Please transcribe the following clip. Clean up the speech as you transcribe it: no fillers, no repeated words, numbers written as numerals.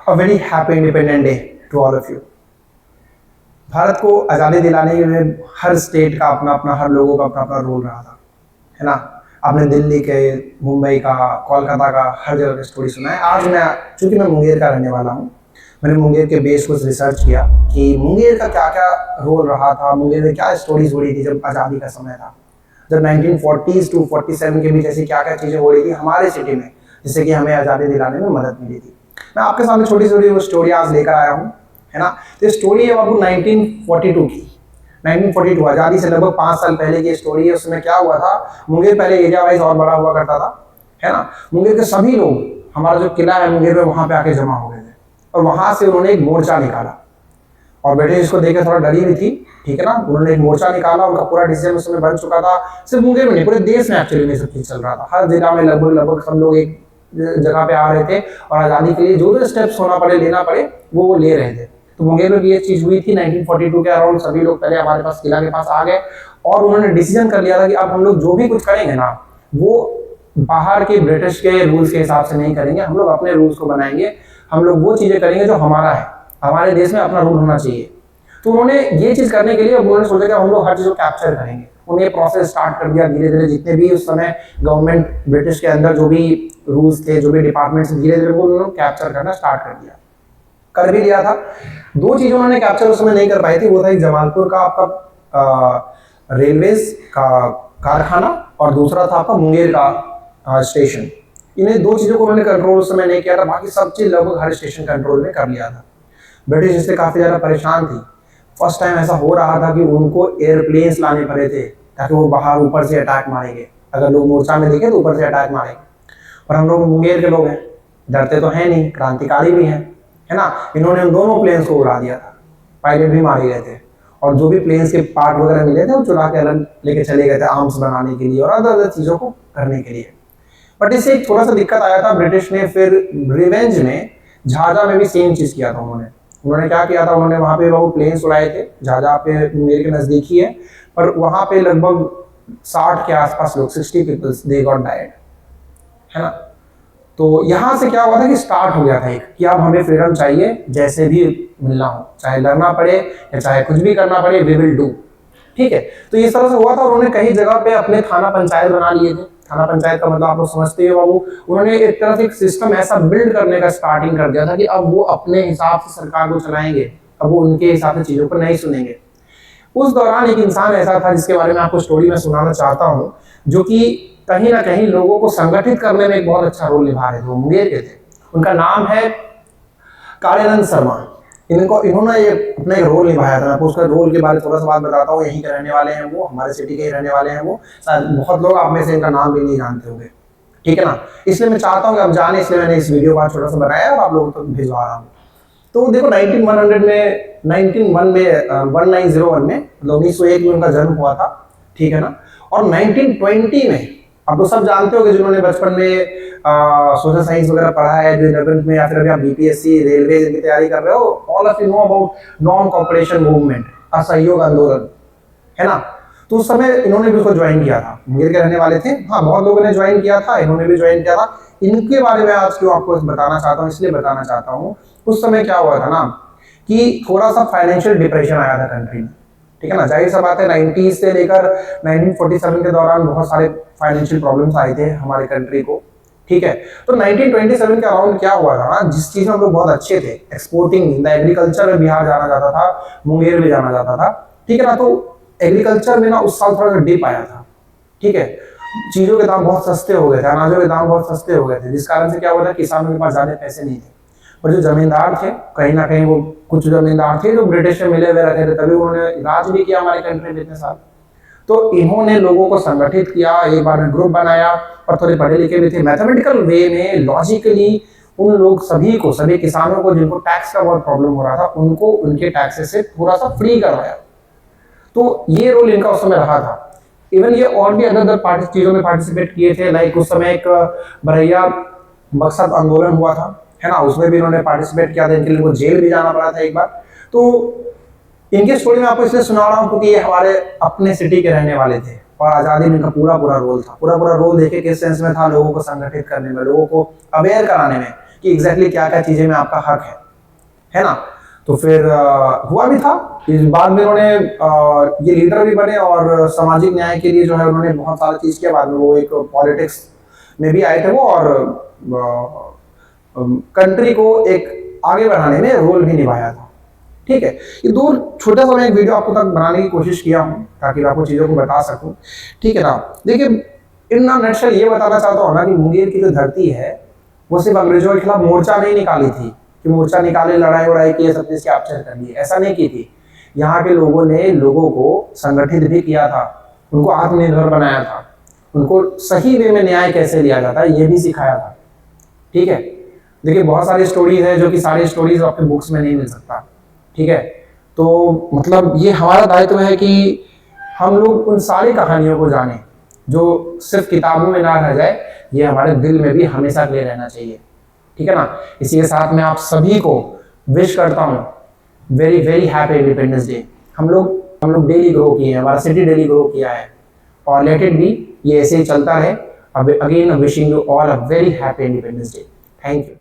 A very happy Independent Day to all of you. Bharat को आज़ादी दिलाने में हर स्टेट का अपना अपना, हर लोगों का अपना अपना रोल रहा था, है ना। आपने दिल्ली के, मुंबई का, कोलकाता का, हर जगह की स्टोरी सुना है। आज मैं, चूंकि मैं मुंगेर का रहने वाला हूँ, मैंने मुंगेर के बेस कुछ रिसर्च किया कि मुंगेर का क्या क्या रोल रहा था, मुंगेर में क्या स्टोरीज हो रही थी जब आज़ादी का समय था, जब 1940s to 47 के बीच ऐसी क्या क्या चीज़ें हो रही थी हमारे सिटी में, जिससे कि हमें आज़ादी दिलाने में मदद मिली थी। मैं आपके सामने छोटी छोटी वो स्टोरी आज लेकर आया हूँ, है ना। तो स्टोरी है बाबू 1942 की। 1942 आज़ादी से लगभग 5 साल पहले की स्टोरी है। उसमें क्या हुआ था, मुंगेर पहले एरिया वाइज और बड़ा हुआ करता था, है ना। मुंगेर के सभी लोग, हमारा जो किला है मुंगेर में, वहाँ पे आके जमा हो गए थे और वहाँ से उन्होंने एक मोर्चा निकाला और ब्रिटिश इसको देकर थोड़ा डरी भी थी, ठीक है ना। उन्होंने एक मोर्चा निकाला, उनका पूरा डिसीजन उस समय बन चुका था। सिर्फ मुंगेर में नहीं, पूरे देश में एक्चुअली में सब चीज चल रहा था। हर जिला में लगभग सब लोग एक जगह पे आ रहे थे और आज़ादी के लिए जो जो स्टेप्स होना पड़े, लेना पड़े, वो ले रहे थे। तो मुंगेर में भी ये चीज हुई थी 1942 के अराउंड। सभी लोग पहले हमारे पास किला के पास आ गए और उन्होंने डिसीजन कर लिया था कि अब हम लोग जो भी कुछ करेंगे ना, वो बाहर के ब्रिटिश के रूल्स के हिसाब से नहीं करेंगे, हम लोग अपने रूल्स को बनाएंगे। हम लोग वो चीजें करेंगे जो हमारा है, हमारे देश में अपना रूल होना चाहिए। तो उन्होंने ये चीज करने के लिए उन्होंने सोचा कि हम लोग हर चीज को कैप्चर करेंगे। उन्होंने प्रोसेस स्टार्ट कर दिया धीरे धीरे। जितने भी उस समय गवर्नमेंट ब्रिटिश के अंदर जो भी रूल्स थे, जो भी डिपार्टमेंट्स, धीरे धीरे वो उन्होंने कैप्चर करना स्टार्ट कर दिया, कर भी लिया था। दो चीजें उन्होंने कैप्चर उस समय नहीं कर पाई थी। वो था एक जमालपुर का आपका रेलवेज का कारखाना और दूसरा था आपका मुंगेर का स्टेशन। इन्हें दो चीजों को उन्होंने कंट्रोल उस समय नहीं किया था। बाकी सब चीज लगभग हर स्टेशन कंट्रोल में कर लिया था। ब्रिटिश इससे काफी ज्यादा परेशान थी। फर्स्ट टाइम ऐसा हो रहा था कि उनको एयरप्लेन्स लाने पड़े थे ताकि वो बाहर ऊपर से अटैक मारेंगे। अगर लोग मोर्चा में देखे तो ऊपर से अटैक मारेंगे। और हम लोग मुंगेर के लोग हैं, डरते तो हैं नहीं, क्रांतिकारी भी हैं, है ना। इन्होंने उन दोनों प्लेन्स को उड़ा दिया था, पायलट भी मारे गए थे और जो भी प्लेन्स के पार्ट वगैरह मिले थे वो चुरा के अलग लेके चले गए थे आर्म्स बनाने के लिए और अदर चीजों को करने के लिए। बट इससे एक थोड़ा सा दिक्कत आया था। ब्रिटिश ने फिर रिवेंज में झाझा में भी सेम चीज किया था। उन्होंने क्या किया था, उन्होंने वहां पे वो प्लेन्स उड़ाए थे। झाझा पे मुंगेर के नजदीक ही है, पर वहां पे लगभग 60 के आसपास लोग, 60 पीपल्स दे गॉट डाइड, है ना। तो यहाँ से क्या हुआ था कि स्टार्ट हो गया था एक कि अब हमें फ्रीडम चाहिए, जैसे भी मिलना हो, चाहे लड़ना पड़े या चाहे कुछ भी करना पड़े, वी विल डू, ठीक है। तो इस तरह से हुआ था। उन्होंने कई जगह पे अपने थाना पंचायत बना लिए थे। थाना पंचायत का मतलब आप लोग समझते हो बाबू। उन्होंने एक तरह से एक सिस्टम ऐसा बिल्ड करने का स्टार्टिंग कर दिया था कि अब वो अपने हिसाब से सरकार को चलाएंगे, अब वो उनके हिसाब से चीजों को नहीं सुनेंगे। उस दौरान एक इंसान ऐसा था जिसके बारे में आपको स्टोरी में सुनाना चाहता हूँ, जो कि कहीं ना कहीं लोगों को संगठित करने में एक बहुत अच्छा रोल निभा रहे थे। वो मुंगेर के थे। उनका नाम है कालेनंद शर्मा। इन्होंने अपना एक रोल निभाया था। मैं आपको उसका रोल के बारे में थोड़ा सा बात बताता हूँ। यहीं के रहने वाले हैं वो, हमारे सिटी के ही रहने वाले हैं वो। शायद बहुत लोग आप में से इनका नाम भी नहीं जानते होंगे, ठीक है ना। इसलिए मैं चाहता हूँ कि आप जाने, इसलिए मैंने इस वीडियो का छोटा सा बनाया और आप लोगों तक भिजवा रहा हूँ। तो देखो 1901 में मतलब 1901 में उनका जन्म हुआ था, ठीक है ना। और 1920 में आप लोग सब जानते हो कि जिन्होंने बचपन में सोशल साइंस वगैरह पढ़ा है, जो 11th में या फिर अभी आप बीपीएससी रेलवे की तैयारी कर रहे हो, all of you know about non cooperation movement, असहयोग आंदोलन, है ना। तो उस समय इन्होंने भी उसको ज्वाइन किया था। मुंगेर के रहने वाले थे, हाँ, बहुत लोगों ने ज्वाइन किया था, इन्होंने भी ज्वाइन किया था। इनके बारे में आज क्यों आपको बताना चाहता हूँ, इसलिए बताना चाहता हूँ। उस समय क्या हुआ था ना कि थोड़ा सा फाइनेंशियल डिप्रेशन आया था कंट्री में, ठीक है ना। जाहिर सा बात है 90s से लेकर 1947 के दौरान बहुत सारे फाइनेंशियल प्रॉब्लम्स आए थे हमारे कंट्री को, ठीक है। तो 1927 के अराउंड क्या हुआ था ना, जिस चीज में हम लोग बहुत अच्छे थे, एक्सपोर्टिंग इन द एग्रीकल्चर में बिहार जाना जाता था, मुंगेर भी जाना जाता था, ठीक है ना। तो एग्रीकल्चर में ना उस साल थोड़ा सा डिप आया था, ठीक है। चीजों के दाम बहुत सस्ते हो गए थे, अनाजों के दाम बहुत सस्ते हो गए थे, जिस कारण से क्या हुआ था, किसानों के पास ज्यादा पैसे नहीं थे। और जो जमींदार थे, कहीं ना कहीं वो कुछ जमींदार थे जो ब्रिटिश में मिले हुए रहते थे, तभी उन्होंने राज भी किया हमारे कंट्री में इतने साल। तो इन्होंने लोगों को संगठित किया, एक बार में ग्रुप बनाया और थोड़े पढ़े लिखे भी थे, मैथमेटिकल वे में, लॉजिकली उन लोग सभी किसानों को जिनको टैक्स का बहुत प्रॉब्लम हो रहा था, उनको उनके टैक्सेस से थोड़ा सा फ्री करवाया। तो ये रोल इनका उस समय रहा था। इवन ये और भी अदर चीजों में पार्टिसिपेट किए थे। लाइक उस समय एक बरैया मकसद आंदोलन हुआ था, है ना, उसमें भी इन्होंने पार्टिसिपेट किया था। इनके लिए इनको जेल भी जाना पड़ा था एक बार। तो इनकी स्टोरी में आपको इसलिए सुना रहा हूँ क्योंकि ये हमारे अपने सिटी के रहने वाले थे और आजादी में इनका पूरा रोल था। पूरा रोल देखे किस सेंस में था, लोगों को संगठित करने में, लोगों को अवेयर कराने में कि एग्जैक्टली क्या क्या चीजें में आपका हक है ना। तो फिर हुआ भी था, इस बाद में उन्होंने ये लीडर भी बने और सामाजिक न्याय के लिए जो है उन्होंने बहुत सारा चीज किया। बाद में वो एक पॉलिटिक्स में भी आए थे वो, और कंट्री को एक आगे बढ़ाने में रोल भी निभाया था। ठीक है, ये दो छोटा सा मैं एक वीडियो आपको तक बनाने की कोशिश किया हूँ ताकि मैं आपको चीज़ों को बता सकूँ। ठीक है ना, देखिए इन नटशल ये बताना चाहता हूँ ना कि मुंगेर की जो धरती है वो सिर्फ अंग्रेजों के खिलाफ मोर्चा नहीं निकाली थी कि मोर्चा निकाले, लड़ाई वड़ाई की, सब चीज़ कैप्चर कर लिए, ऐसा नहीं की थी। यहाँ के लोगों ने लोगों को संगठित भी किया था, उनको आत्मनिर्भर बनाया था, उनको सही वे में न्याय कैसे लिया जाता है ये भी सिखाया था। ठीक है, देखिए बहुत सारी स्टोरीज है जो कि सारी स्टोरीज आपके बुक्स में नहीं मिल सकता। ठीक है, तो मतलब ये हमारा दायित्व है कि हम लोग उन सारी कहानियों को जानें जो सिर्फ किताबों में ना रह जाए, ये हमारे दिल में भी हमेशा के लिए रहना चाहिए। ठीक है ना, इसी के साथ मैं आप सभी को विश करता हूँ very very happy independence day. हम लोग डेली ग्रो किए हैं, हमारा सिटी डेली ग्रो किया है, और लेट इट बी, ये ऐसे ही चलता रहे। Again wishing you all a very happy independence day. Thank you.